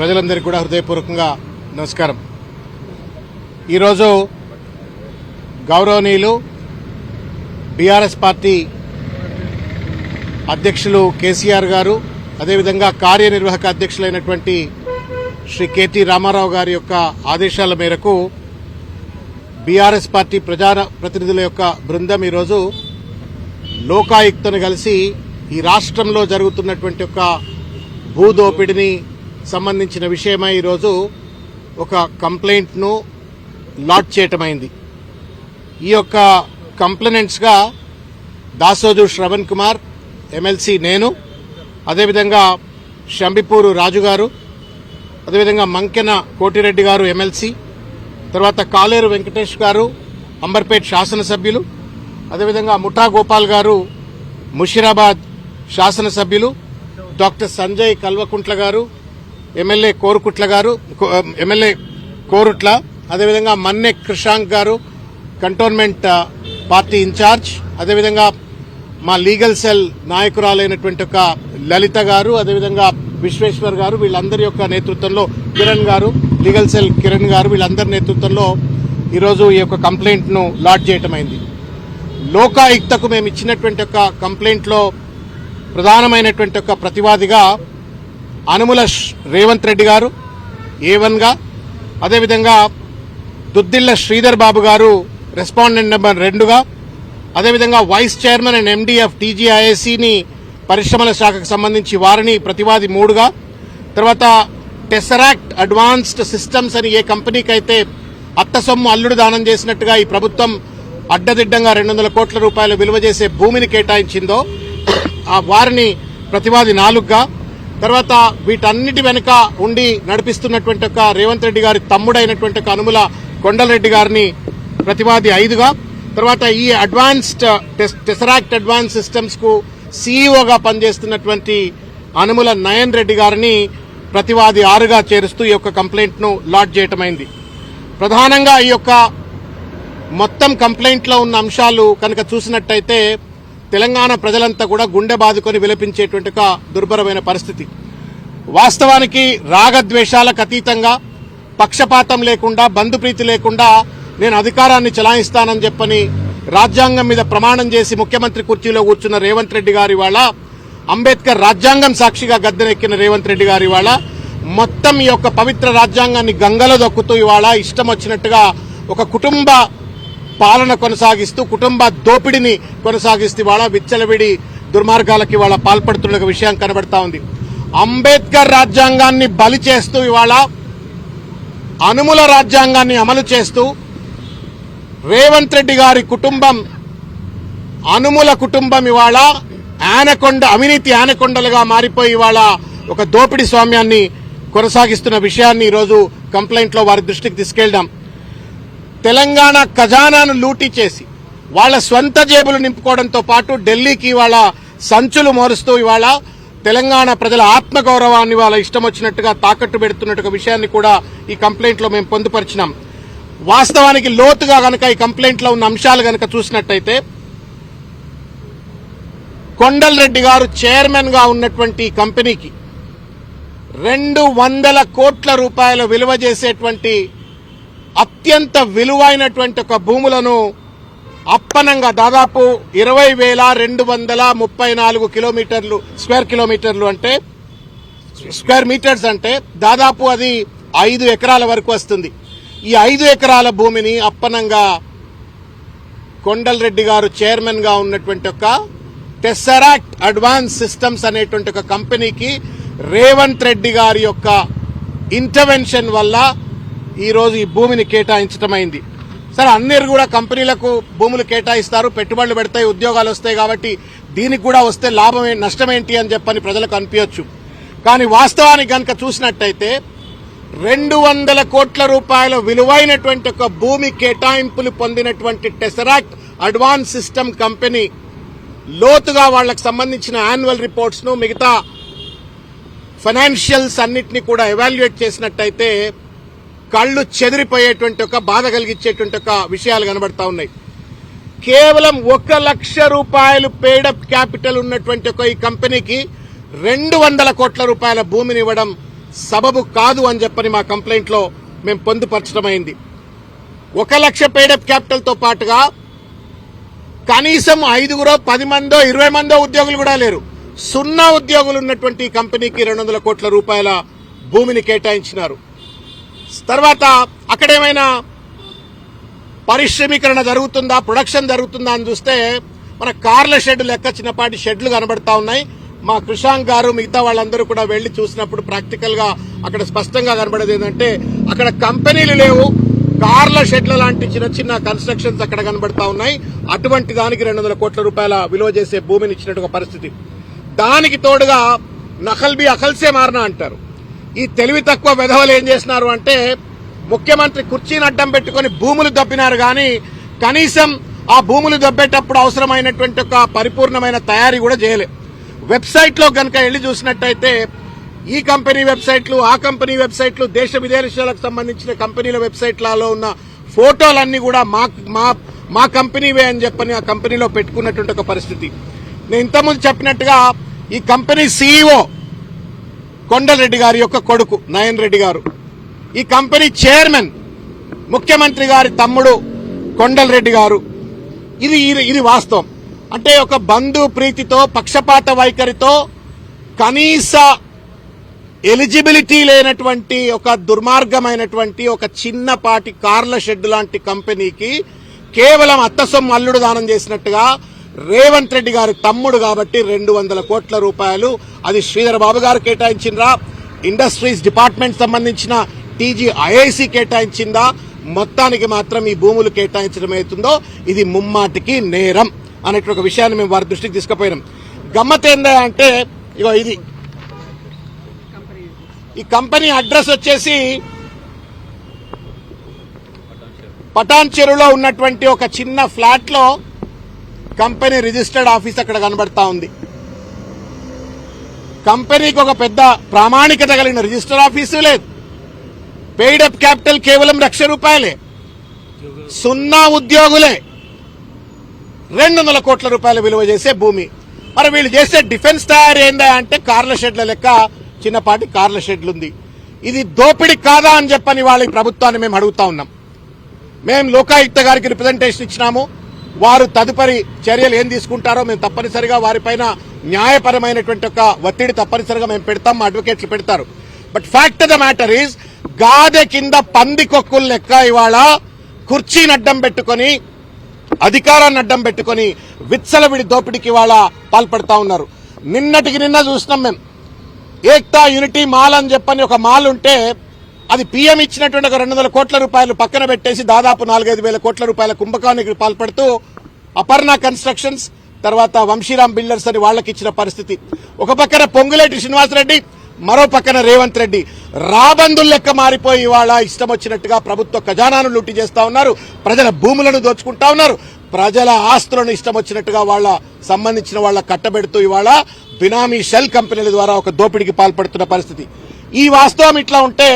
ప్రజలందరికీ కూడా హృదయపూర్వకంగా నమస్కారం. ఈరోజు గౌరవనీయులు బీఆర్ఎస్ పార్టీ అధ్యక్షులు కేసీఆర్ గారు, అదేవిధంగా కార్యనిర్వాహక అధ్యక్షులైనటువంటి శ్రీ కేటీ రామారావు గారి యొక్క ఆదేశాల మేరకు బీఆర్ఎస్ పార్టీ ప్రజాప్రతినిధుల యొక్క బృందం ఈరోజు లోకాయుక్తను కలిసి ఈ రాష్ట్రంలో జరుగుతున్నటువంటి ఒక భూదోపిడిని సంబంధించిన విషయమై ఈరోజు ఒక కంప్లైంట్ను లాడ్జ్ చేయటమైంది. ఈ యొక్క కంప్లైనెంట్స్గా దాసోజు శ్రవణ్ కుమార్ ఎమ్మెల్సీ, నేను, అదేవిధంగా షంబిపూరు రాజు గారు, అదేవిధంగా మంకెన కోటిరెడ్డి గారు ఎమ్మెల్సీ, తర్వాత కాలేరు వెంకటేష్ గారు అంబర్పేట్ శాసనసభ్యులు, అదేవిధంగా ముఠా గోపాల్ గారు ముషిరాబాద్ శాసనసభ్యులు, డాక్టర్ సంజయ్ కల్వకుంట్ల గారు ఎమ్మెల్యే కోరుట్ల, అదేవిధంగా మన్నె కృషాంక్ గారు కంటోన్మెంట్ పార్టీ ఇన్ఛార్జ్, అదేవిధంగా మా లీగల్ సెల్ నాయకురాలైనటువంటి ఒక లలిత గారు, అదేవిధంగా విశ్వేశ్వర్ గారు, వీళ్ళందరి యొక్క నేతృత్వంలో కిరణ్ గారు, లీగల్ సెల్ కిరణ్ గారు, వీళ్ళందరి నేతృత్వంలో ఈరోజు ఈ యొక్క కంప్లైంట్ను లాడ్జ్ చేయటమైంది. లోకాయుక్తకు మేము ఇచ్చినటువంటి ఒక కంప్లైంట్లో ప్రధానమైనటువంటి ఒక ప్రతివాదిగా అనుముల రేవంత్ రెడ్డి గారు A1 గా, అదేవిధంగా దుద్దిళ్ల శ్రీధర్ బాబు గారు రెస్పాండెంట్ నెంబర్ 2గా, అదేవిధంగా vice chairman and MD of TGIACని పరిశ్రమల శాఖకు సంబంధించి వారిని ప్రతివాది 3గా, తర్వాత టెసరాక్ట్ అడ్వాన్స్డ్ సిస్టమ్స్ అని ఏ కంపెనీకి అయితే అత్తసొమ్ము అల్లుడు దానం చేసినట్టుగా ఈ ప్రభుత్వం అడ్డదిడ్డంగా 200 కోట్ల రూపాయలు విలువ చేసే భూమిని కేటాయించిందో ఆ వారిని ప్రతివాది 4గా, తర్వాత వీటన్నిటి వెనుక ఉండి నడిపిస్తున్నటువంటి ఒక రేవంత్ రెడ్డి గారి తమ్ముడైనటువంటి ఒక అనుముల కొండలరెడ్డి గారిని ప్రతివాది 5గా, తర్వాత ఈ అడ్వాన్స్డ్ టెసరాక్ట్ అడ్వాన్స్ సిస్టమ్స్ కు సీఈఓగా పనిచేస్తున్నటువంటి అనుముల నయన్ రెడ్డి గారిని ప్రతివాది 6గా చేరుస్తూ ఈ యొక్క కంప్లైంట్ ను లాడ్జ్ చేయటమైంది. ప్రధానంగా ఈ యొక్క మొత్తం కంప్లైంట్ లో ఉన్న అంశాలు కనుక చూసినట్టయితే తెలంగాణ ప్రజలంతా కూడా గుండె బాదుకొని విలపించేటువంటి ఒక దుర్భరమైన పరిస్థితి. వాస్తవానికి రాగద్వేషాలకు అతీతంగా, పక్షపాతం లేకుండా, బంధుప్రీతి లేకుండా నేను అధికారాన్ని చెలాయిస్తానని చెప్పని రాజ్యాంగం మీద ప్రమాణం చేసి ముఖ్యమంత్రి కుర్చీలో కూర్చున్న రేవంత్ రెడ్డి గారి వాళ్ళ, అంబేద్కర్ రాజ్యాంగం సాక్షిగా గద్దెనెక్కిన రేవంత్ రెడ్డి గారి వాళ్ళ మొత్తం ఈ యొక్క పవిత్ర రాజ్యాంగాన్ని గంగలో దొక్కుతూ ఇవాళ ఇష్టం వచ్చినట్టుగా ఒక కుటుంబ పాలన కొనసాగిస్తూ, కుటుంబ దోపిడిని కొనసాగిస్తూ ఇవాళ విచ్చలవిడి దుర్మార్గాలకి ఇవాళ పాల్పడుతున్న విషయం కనబడతా ఉంది. అంబేద్కర్ రాజ్యాంగాన్ని బలి చేస్తూ ఇవాళ అనుముల రాజ్యాంగాన్ని అమలు చేస్తూ రేవంత్ రెడ్డి గారి కుటుంబం, అనుముల కుటుంబం ఇవాళ అవినీతి ఆనకొండలుగా మారిపోయి ఇవాళ ఒక దోపిడీ స్వామ్యాన్ని కొనసాగిస్తున్న విషయాన్ని ఈరోజు కంప్లైంట్ లో వారి దృష్టికి తీసుకెళ్దాం. తెలంగాణ ఖజానాను లూటీ చేసి వాళ్ల స్వంత జేబులు నింపుకోవడంతో పాటు ఢిల్లీకి ఇవాళ సంచులు మోరుస్తూ ఇవాళ తెలంగాణ ప్రజల ఆత్మగౌరవాన్ని వాళ్ళ ఇష్టం వచ్చినట్టుగా తాకట్టు పెడుతున్నట్టు విషయాన్ని కూడా ఈ కంప్లైంట్ లో మేము పొందుపరిచినాం. వాస్తవానికి లోతుగా గనక ఈ కంప్లైంట్ లో ఉన్న అంశాలు గనక చూసినట్టయితే కొండలరెడ్డి గారు చైర్మన్ గా ఉన్నటువంటి కంపెనీకి 200 కోట్ల రూపాయల విలువ చేసేటువంటి అత్యంత విలువైనటువంటి ఒక భూములను అప్పనంగా దాదాపు 20,234 స్క్వేర్ మీటర్స్ అంటే దాదాపు అది 5 ఎకరాల వరకు వస్తుంది. ఈ 5 ఎకరాల భూమిని అప్పనంగా కొండలరెడ్డి గారు చైర్మన్ గా ఉన్నటువంటి ఒక టెసరాక్ట్ అడ్వాన్స్ సిస్టమ్స్ అనేటువంటి ఒక కంపెనీకి రేవంత్ రెడ్డి గారి యొక్క ఇంటర్వెన్షన్ వల్ల ఈరోజు ఈ భూమిని కేటాయించటమైంది. సరే, అందరు కూడా కంపెనీలకు భూములు కేటాయిస్తారు, పెట్టుబడులు పెడతాయి, ఉద్యోగాలు వస్తాయి, కాబట్టి దీనికి కూడా వస్తే లాభం నష్టమేంటి అని చెప్పని ప్రజలకు అనిపించచ్చు. కానీ వాస్తవానికి గనక చూసినట్టయితే 200 కోట్ల రూపాయల విలువైనటువంటి ఒక భూమి కేటాయింపులు పొందినటువంటి టెసరాక్ట్ అడ్వాన్స్ సిస్టమ్ కంపెనీ లోతుగా వాళ్లకు సంబంధించిన యాన్యువల్ రిపోర్ట్స్ ను, మిగతా ఫైనాన్షియల్స్ అన్నింటినీ కూడా ఎవాల్యుయేట్ చేసినట్టయితే కళ్లు చెదిరిపోయేటువంటి ఒక బాధ కలిగించేటువంటి ఒక విషయాలు కనబడతా ఉన్నాయి. కేవలం 1 లక్ష రూపాయలు పేడప్ క్యాపిటల్ ఉన్నటువంటి ఒక ఈ కంపెనీకి 200 కోట్ల రూపాయల భూమిని ఇవ్వడం సబబు కాదు అని చెప్పని మా కంప్లైంట్ లో మేము పొందుపరచడమైంది. 1 లక్ష పెయిడప్ క్యాపిటల్ తో పాటుగా కనీసం 5, 10 మందో 20 మందో ఉద్యోగులు కూడా లేరు. 0 ఉద్యోగులు ఉన్నటువంటి కంపెనీకి 200 కోట్ల రూపాయల భూమిని కేటాయించినారు. తర్వాత అక్కడేమైనా పరిశ్రమీకరణ జరుగుతుందా, ప్రొడక్షన్ జరుగుతుందా అని చూస్తే మన కార్ల షెడ్ లెక్క చిన్నపాటి షెడ్లు కనబడతా ఉన్నాయి. మా కృషాంక్ గారు మిగతా వాళ్ళందరూ కూడా వెళ్లి చూసినప్పుడు ప్రాక్టికల్ గా అక్కడ స్పష్టంగా కనబడేది ఏంటంటే అక్కడ కంపెనీలు లేవు, కార్ల షెడ్ల లాంటి చిన్న చిన్న కన్స్ట్రక్షన్స్ అక్కడ కనబడతా ఉన్నాయి. అటువంటి దానికి 200 కోట్ల రూపాయల విలువ చేసే భూమిని ఇచ్చినట్టు పరిస్థితి. దానికి తోడుగా నకల్బీ అకల్సే మారనా అంటారు. ఈ తెలివి తక్కువ వెధవలు ఏం చేసినారు అంటే ముఖ్యమంత్రి కుర్చీని అడ్డం పెట్టుకుని భూములు దబ్బినారు కానీ కనీసం ఆ భూములు దబ్బేటప్పుడు అవసరమైనటువంటి ఒక పరిపూర్ణమైన తయారీ కూడా చేయలేదు. వెబ్సైట్ లో గనక వెళ్లి చూసినట్టయితే ఈ కంపెనీ వెబ్సైట్లు, ఆ కంపెనీ వెబ్సైట్లు, దేశ విదేశాలకు సంబంధించిన కంపెనీల వెబ్సైట్లలో ఉన్న ఫోటోలన్నీ కూడా మా కంపెనీవే అని చెప్పని ఆ కంపెనీలో పెట్టుకున్నటువంటి ఒక పరిస్థితి. నేను ఇంతకుముందు చెప్పినట్టుగా ఈ కంపెనీ సీఈఓ కొండలరెడ్డి గారి యొక్క కొడుకు నయన్ రెడ్డి గారు, ఈ కంపెనీ చైర్మన్ ముఖ్యమంత్రి గారి తమ్ముడు కొండలరెడ్డి గారు. ఇది వాస్తవం. అంటే ఒక బంధు ప్రీతితో, పక్షపాత వైఖరితో, కనీస ఎలిజిబిలిటీ లేనటువంటి ఒక దుర్మార్గమైనటువంటి ఒక చిన్నపాటి కార్ల షెడ్ లాంటి కంపెనీకి కేవలం అత్తసొమ్ము అల్లుడు దానం చేసినట్టుగా రేవంత్ రెడ్డి గారి తమ్ముడు కాబట్టి 200 కోట్ల రూపాయలు అది శ్రీధర్ బాబు గారు కేటాయించిండ్రా, ఇండస్ట్రీస్ డిపార్ట్మెంట్ సంబంధించిన TGIIC కేటాయించిందా, మొత్తానికి మాత్రం ఈ భూములు కేటాయించడం అవుతుందో ఇది ముమ్మాటికి నేరం అనేటువంటి ఒక విషయాన్ని మేము వారి దృష్టికి తీసుకుపోయినాం. గమ్మత్ ఏందా అంటే ఇగో ఇది ఈ కంపెనీ అడ్రస్ వచ్చేసి పటాన్ చెరువులో ఉన్నటువంటి ఒక చిన్న ఫ్లాట్ లో కంపెనీ రిజిస్టర్డ్ ఆఫీస్ అక్కడ కనబడతా ఉంది. కంపెనీకి ఒక పెద్ద ప్రామాణికత కలిగిన రిజిస్టర్ ఆఫీసు లేదు. పెయిడప్ క్యాపిటల్ కేవలం 1 లక్ష రూపాయలే. 0 ఉద్యోగులే. 200 కోట్ల రూపాయల విలువ చేసే భూమి. మరి వీళ్ళు చేసే డిఫెన్స్ తయారీ ఏందా అంటే కార్ల షెడ్ల లెక్క చిన్నపాటి కార్ల షెడ్లు ఉంది. ఇది దోపిడీ కాదా అని చెప్పని వాళ్ళ ప్రభుత్వాన్ని మేము అడుగుతా ఉన్నాం. మేము లోకాయుక్త గారికి రిప్రజెంటేషన్ ఇచ్చినాము. వారు తదుపరి చర్యలు ఏం తీసుకుంటారో మేము తప్పనిసరిగా వారిపైన న్యాయపరమైనటువంటి ఒక ఒత్తిడి తప్పనిసరిగా మేము పెడతాం, మా అడ్వకేట్లు పెడతారు. But fact of the matter is గాదె కింద పంది కొక్కులు లెక్క ఇవాళ కుర్చీని అడ్డం పెట్టుకుని, అధికారాన్ని అడ్డం పెట్టుకుని విచ్చలవిడి దోపిడీకి ఇవాళ పాల్పడతా ఉన్నారు. నిన్నటికి నిన్న చూసినాం మేము. ఏక్తా యూనిటీ మాల్ అని చెప్పని ఒక మాల్ ఉంటే అది PM ఇచ్చినటువంటి ఒక 200 కోట్ల రూపాయలు పక్కన పెట్టేసి దాదాపు 4-5 వేల కోట్ల రూపాయల కుంభకానికి పాల్పడుతూ అపర్ణ కన్స్ట్రక్షన్స్, తర్వాత వంశీరామ్ బిల్డర్స్ అని వాళ్ళకి ఇచ్చిన పరిస్థితి. ఒక పక్కన పొంగులేటి శ్రీనివాసరెడ్డి, మరో పక్కన రేవంత్ రెడ్డి రాబందులు లెక్క మారిపోయి ఇవాళ ఇష్టం వచ్చినట్టుగా ప్రభుత్వ ఖజానాను లూటీ చేస్తా ఉన్నారు, ప్రజల భూములను దోచుకుంటా ఉన్నారు, ప్రజల ఆస్తులను ఇష్టం వచ్చినట్టుగా వాళ్ళ సంబంధించిన వాళ్ళ కట్టబెడుతూ ఇవాళ బినామీ షెల్ కంపెనీల ద్వారా ఒక దోపిడీకి పాల్పడుతున్న పరిస్థితి. ఈ వాస్తవం ఇట్లా ఉంటే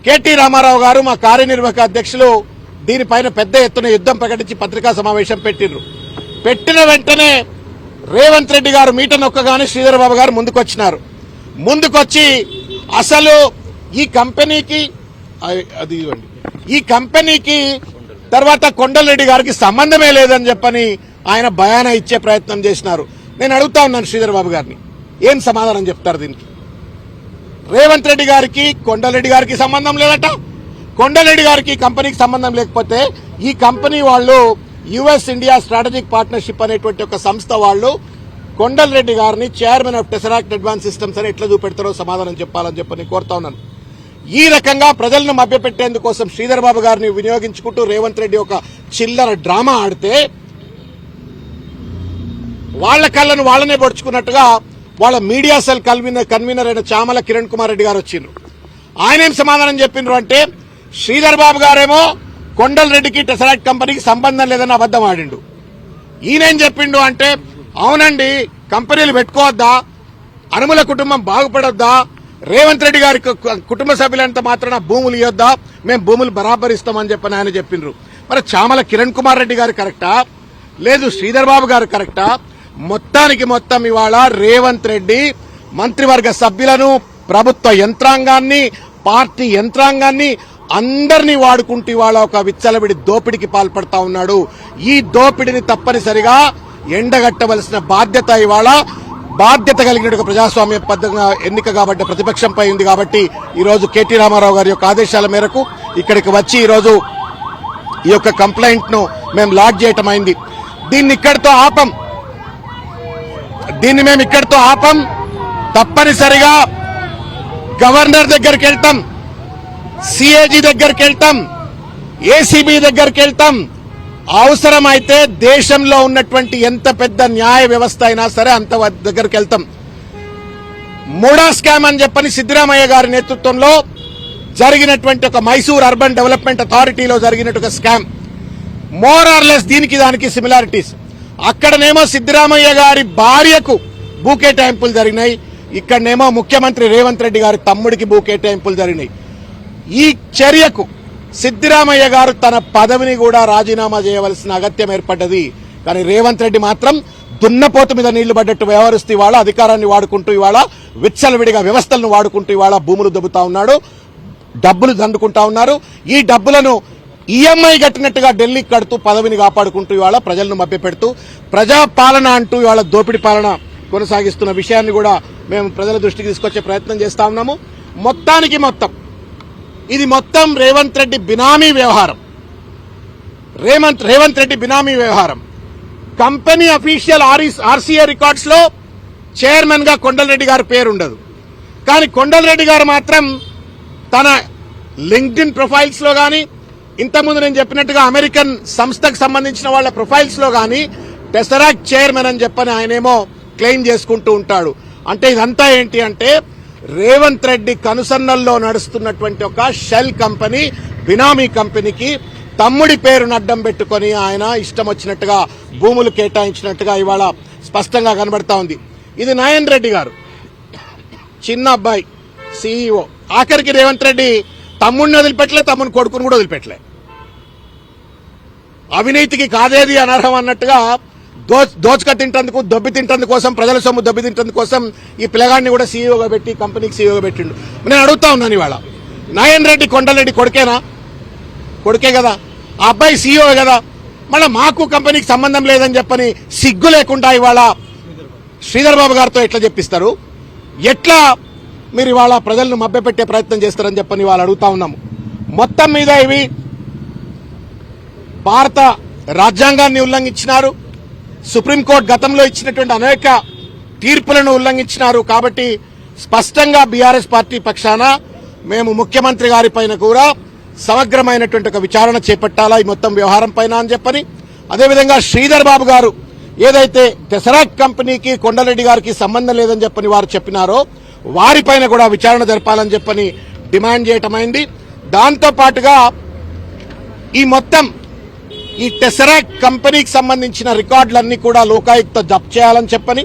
KT రామారావు గారు మా కార్యనిర్వాహక అధ్యక్షులు దీనిపైన పెద్ద ఎత్తున యుద్ధం ప్రకటించి పత్రికా సమావేశం పెట్టిండ్రు. పెట్టిన వెంటనే రేవంత్ రెడ్డి గారు మీట నొక్కగానే శ్రీధర్ బాబు గారు ముందుకొచ్చి అసలు ఈ కంపెనీకి తర్వాత కొండలరెడ్డి గారికి సంబంధమే లేదని చెప్పని ఆయన బయానా ఇచ్చే ప్రయత్నం చేసినారు. నేను అడుగుతా ఉన్నాను శ్రీధర్ బాబు గారిని, ఏం సమాధానం చెప్తారు దీనికి? రేవంత్ రెడ్డి గారికి కొండలరెడ్డి గారికి సంబంధం లేదట. కొండలరెడ్డి గారికి కంపెనీకి సంబంధం లేకపోతే ఈ కంపెనీ వాళ్ళు US ఇండియా స్ట్రాటజిక్ పార్ట్నర్షిప్ అనేటువంటి ఒక సంస్థ వాళ్ళు కొండలరెడ్డి గారిని చైర్మన్ ఆఫ్ టెసరాక్ట్ అడ్వాన్స్ సిస్టమ్స్ అని ఎట్లా చూపెడతారో సమాధానం చెప్పాలని చెప్పని కోరుతా ఉన్నాను. ఈ రకంగా ప్రజలను మభ్యపెట్టేందుకోసం శ్రీధర్ బాబు గారిని వినియోగించుకుంటూ రేవంత్ రెడ్డి ఒక చిల్లర డ్రామా ఆడితే వాళ్ల కళ్ళను వాళ్లనే పొడుచుకున్నట్టుగా వాళ్ళ మీడియా సెల్ కన్వీనర్ అయిన చామల కిరణ్ కుమార్ రెడ్డి గారు వచ్చిండ్రు. ఆయన ఏం సమాధానం చెప్పిండ్రు అంటే శ్రీధర్ బాబు గారేమో కొండలరెడ్డికి టెసరాక్ట్ కంపెనీకి సంబంధం లేదని అబద్దం ఆడిండు. ఈయనేం చెప్పిండు అంటే అవునండి, కంపెనీలు పెట్టుకోవద్దా, అనుముల కుటుంబం బాగుపడొద్దా, రేవంత్ రెడ్డి గారి కుటుంబ సభ్యులంతా మాత్రాన భూములు ఇవ్వద్దా, మేము భూములు బరాబర్ ఇస్తామని చెప్పని ఆయన చెప్పిండ్రు. మరి చామల కిరణ్ కుమార్ రెడ్డి గారు కరెక్టా, లేదు శ్రీధర్ బాబు గారు కరెక్టా? మొత్తం ఇవాళ రేవంత్ రెడ్డి మంత్రివర్గ సభ్యులను ప్రభుత్వ యంత్రాంగాన్ని, పార్టీ యంత్రాంగాన్ని అందరినీ వాడుకుంటూ ఇవాళ ఒక విచ్చలవిడి దోపిడీకి పాల్పడతా ఉన్నాడు. ఈ దోపిడీని తప్పనిసరిగా ఎండగట్టవలసిన బాధ్యత ఇవాళ బాధ్యత కలిగిన ప్రజాస్వామ్యబద్ధంగా ఎన్నిక కాబట్టి ప్రతిపక్షంపై ఉంది. కాబట్టి ఈరోజు కేటీ రామారావు గారి యొక్క ఆదేశాల మేరకు ఇక్కడికి వచ్చి ఈరోజు ఈ యొక్క కంప్లైంట్ ను మేము లాడ్జ్ చేయటం అయింది. దీన్ని మేము ఇక్కడితో ఆపం. తప్పనిసరిగా గవర్నర్ దగ్గరికి వెళ్తాం, సిఏజీ దగ్గరికి వెళ్తాం, ఏసీబీ దగ్గరికి వెళ్తాం. అవసరమైతే దేశంలో ఉన్నటువంటి ఎంత పెద్ద న్యాయ వ్యవస్థ అయినా సరే అంత దగ్గరికి వెళ్తాం. మూడా స్కామ్ అని చెప్పని సిద్దరామయ్య గారి నేతృత్వంలో జరిగినటువంటి ఒక మైసూర్ అర్బన్ డెవలప్మెంట్ అథారిటీలో జరిగినట్టు స్కామ్, మోర్ ఆర్ లెస్ దీనికి దానికి సిమిలారిటీస్. అక్కడనేమో సిద్దరామయ్య గారి భార్యకు భూ కేటాయింపులు జరిగినాయి, ఇక్కడనేమో ముఖ్యమంత్రి రేవంత్ రెడ్డి గారి తమ్ముడికి భూ కేటాయింపులు జరిగినాయి. ఈ చర్యకు సిద్దరామయ్య గారు తన పదవిని కూడా రాజీనామా చేయవలసిన అగత్యం ఏర్పడ్డది. కానీ రేవంత్ రెడ్డి మాత్రం దున్నపోతు మీద నీళ్లు పడ్డట్టు వ్యవహరిస్తూ ఇవాళ అధికారాన్ని వాడుకుంటూ ఇవాళ విచ్చలవిడిగా వ్యవస్థలను వాడుకుంటూ ఇవాళ భూములు దొబ్బుతా ఉన్నాడు, డబ్బులు దండుకుంటా ఉన్నారు. ఈ డబ్బులను ఈఎంఐ కట్టినట్టుగా ఢిల్లీకి కడుతూ పదవిని కాపాడుకుంటూ ఇవాళ ప్రజలను మభ్యపెడుతూ ప్రజాపాలన అంటూ ఇవాళ దోపిడీ పాలన కొనసాగిస్తున్న విషయాన్ని కూడా మేము ప్రజల దృష్టికి తీసుకొచ్చే ప్రయత్నం చేస్తా ఉన్నాము. మొత్తానికి ఇది మొత్తం రేవంత్ రెడ్డి బినామీ వ్యవహారం. రేవంత్ రెడ్డి బినామీ వ్యవహారం. కంపెనీ అఫీషియల్ ఆర్సీఏ రికార్డ్స్ లో చైర్మన్ గా కొండలరెడ్డి గారి పేరు ఉండదు. కానీ కొండలరెడ్డి గారు మాత్రం తన లింక్డ్ఇన్ ప్రొఫైల్స్ లో గాని, ఇంతకుముందు నేను చెప్పినట్టుగా అమెరికన్ సంస్థకు సంబంధించిన వాళ్ళ ప్రొఫైల్స్ లో గాని టెసరాక్ట్ చైర్మన్ అని చెప్పని ఆయనేమో క్లెయిమ్ చేసుకుంటూ ఉంటాడు. అంటే ఇదంతా ఏంటి అంటే రేవంత్ రెడ్డి కనుసన్నల్లో నడుస్తున్నటువంటి ఒక షెల్ కంపెనీ, బినామీ కంపెనీకి తమ్ముడి పేరును అడ్డం పెట్టుకుని ఆయన ఇష్టం వచ్చినట్టుగా భూములు కేటాయించినట్టుగా ఇవాళ స్పష్టంగా కనబడతా ఉంది. ఇది నయన్ రెడ్డి గారు, చిన్న అబ్బాయి, సీఈఓ. ఆఖరికి రేవంత్ రెడ్డి తమ్ముడిని వదిలిపెట్టలే, తమ్ముని కొడుకుని కూడా వదిలిపెట్టలే. అవినీతికి కాదేది అనర్హం అన్నట్టుగా దోచుక తింటందుకు, దొబ్బి తింటందుకు కోసం, ప్రజల సొమ్ము దొబ్బి తింటందుకు కోసం ఈ పిల్లగాడిని కూడా సీఈఓగా పెట్టి కంపెనీకి సీఈఓగా పెట్టిండు. నేను అడుగుతా ఉన్నాను ఇవాళ, నయన్ రెడ్డి కొండలరెడ్డి కొడుకేనా? కొడుకే కదా. ఆ అబ్బాయి సీఈఓ కదా. మళ్ళీ మాకు కంపెనీకి సంబంధం లేదని చెప్పని సిగ్గు లేకుండా ఇవాళ శ్రీధర్ బాబు గారితో ఎట్లా చెప్పిస్తారు? ఎట్లా మీరు ఇవాళ ప్రజలను మభ్యపెట్టే ప్రయత్నం చేస్తారని చెప్పని వాళ్ళు అడుగుతా ఉన్నాము. మొత్తం మీద ఇవి భారత రాజ్యాంగాన్ని ఉల్లంఘించినారు, సుప్రీంకోర్టు గతంలో ఇచ్చినటువంటి అనేక తీర్పులను ఉల్లంఘించినారు. కాబట్టి స్పష్టంగా బీఆర్ఎస్ పార్టీ పక్షాన మేము ముఖ్యమంత్రి గారి పైన కూడా సమగ్రమైనటువంటి ఒక విచారణ చేపట్టాలా ఈ మొత్తం వ్యవహారం పైన అని చెప్పని, అదేవిధంగా శ్రీధర్ బాబు గారు ఏదైతే టెసరాక్ట్ కంపెనీకి కొండలరెడ్డి గారికి సంబంధం లేదని చెప్పని వారు చెప్పినారో వారిపైన కూడా విచారణ జరపాలని చెప్పని డిమాండ్ చేయటమైంది. దాంతో పాటుగా ఈ టెసరాక్ట్ కంపెనీకి సంబంధించిన రికార్డులన్నీ కూడా లోకాయుక్త జప్తు చేయాలని చెప్పని,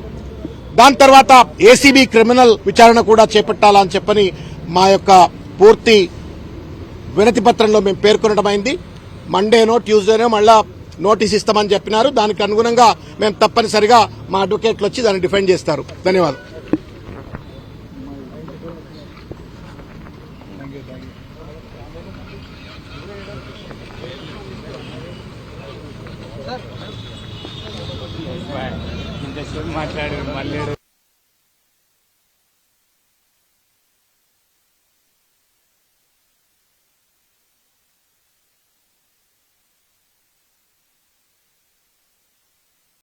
దాని తర్వాత ఏసీబీ క్రిమినల్ విచారణ కూడా చేపట్టాలని చెప్పని మా యొక్క పూర్తి వినతి పత్రంలో మేము పేర్కొనడమైంది. మండేనో ట్యూస్డేనో మళ్ళా నోటీస్ ఇస్తామని చెప్పినారు. దానికి అనుగుణంగా మేము తప్పనిసరిగా మా అడ్వకేట్లు వచ్చి దాన్ని డిఫెండ్ చేస్తారు. ధన్యవాదాలు. ఇంతసేపు మాట్లాడారు మళ్ళీ